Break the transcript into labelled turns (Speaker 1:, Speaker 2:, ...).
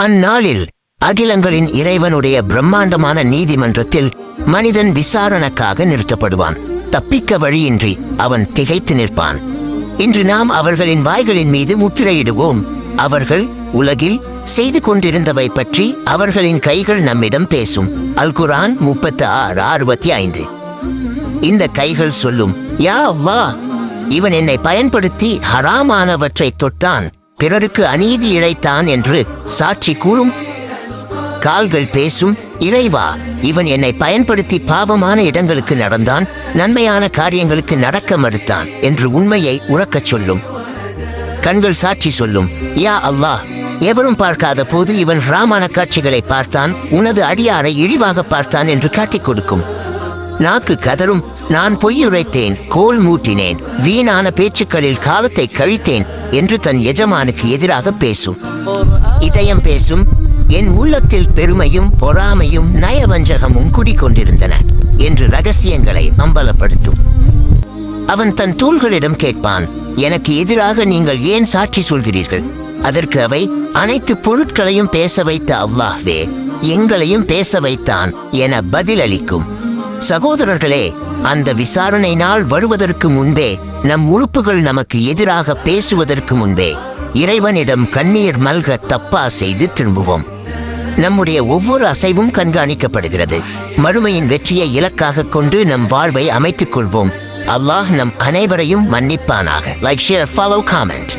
Speaker 1: அந்நாளில் அகிலங்களின் இறைவனுடைய பிரம்மாண்டமான நீதிமன்றத்தில் மனிதன் விசாரணைக்காக நிறுத்தப்படுவான். தப்பிக்க வழியின்றி அவன் திகைத்து நிற்பான். இன்று நாம் அவர்களின் வாய்களின் மீது முத்திரையிடுவோம். அவர்கள் உலகில் செய்து கொண்டிருந்தவை பற்றி அவர்களின் கைகள் நம்மிடம் பேசும். அல்-குர்ஆன் 36:65. இந்த கைகள் சொல்லும், யா அல்லாஹ், இவன் என்னை பயன்படுத்தி ஹராமானவற்றை தொட்டான், பிறருக்கு அநீதி இழைத்தான் என்று சாட்சி கூறும். கால்கள் பேசும், இறைவா, இவன் என்னை பயன்படுத்தி பாவமான இடங்களுக்கு நடந்தான், நன்மையான காரியங்களுக்கு நடக்க மறுத்தான் என்று உண்மையை உறக்கச் சொல்லும். கண்கள் சாட்சி சொல்லும், யா அல்லாஹ், எவரும் பார்க்காத போது இவன் ஹராமான காட்சிகளை பார்த்தான், உனது அடியாரை இழிவாக பார்த்தான் என்று காட்டிக் கொடுக்கும். நாக்கு கதரும், நான் பொய்யுரைத்தேன், கோல் மூட்டினேன், வீணான பேச்சுக்களில் காலத்தை கழித்தேன் என்று தன் எஜமானுக்கு எதிராக பேசும். இதயம் பேசும், என் உள்ளத்தில் பெருமையும் பொறாமையும் நயவஞ்சகமும் குடிக்கொண்டிருந்தன என்று ரகசியங்களை அம்பலப்படுத்தும். அவன் தன் தூள்களிடம் கேட்பான், எனக்கு எதிராக நீங்கள் ஏன் சாட்சி சொல்கிறீர்கள்? அதற்கு அவை, அனைத்து பொருட்களையும் பேச வைத்த அல்லாஹ்வே எங்களையும் பேச வைத்தான் என பதிலளிக்கும். சகோதரர்களே, அந்த விசாரணை நாள் வருவதற்கு முன்பே, நம் உறுப்புகள் நமக்கு எதிராக பேசுவதற்கு முன்பே இறைவனிடம் கண்ணீர் மல்க தப்பா செய்து திரும்புவோம். நம்முடைய ஒவ்வொரு அசைவும் கண்காணிக்கப்படுகிறது. மறுமையின் வெற்றியை இலக்காக கொண்டு நம் வாழ்வை அமைத்துக் கொள்வோம். அல்லாஹ் நம் அனைவரையும் மன்னிப்பானாக. Like, share, follow, comment.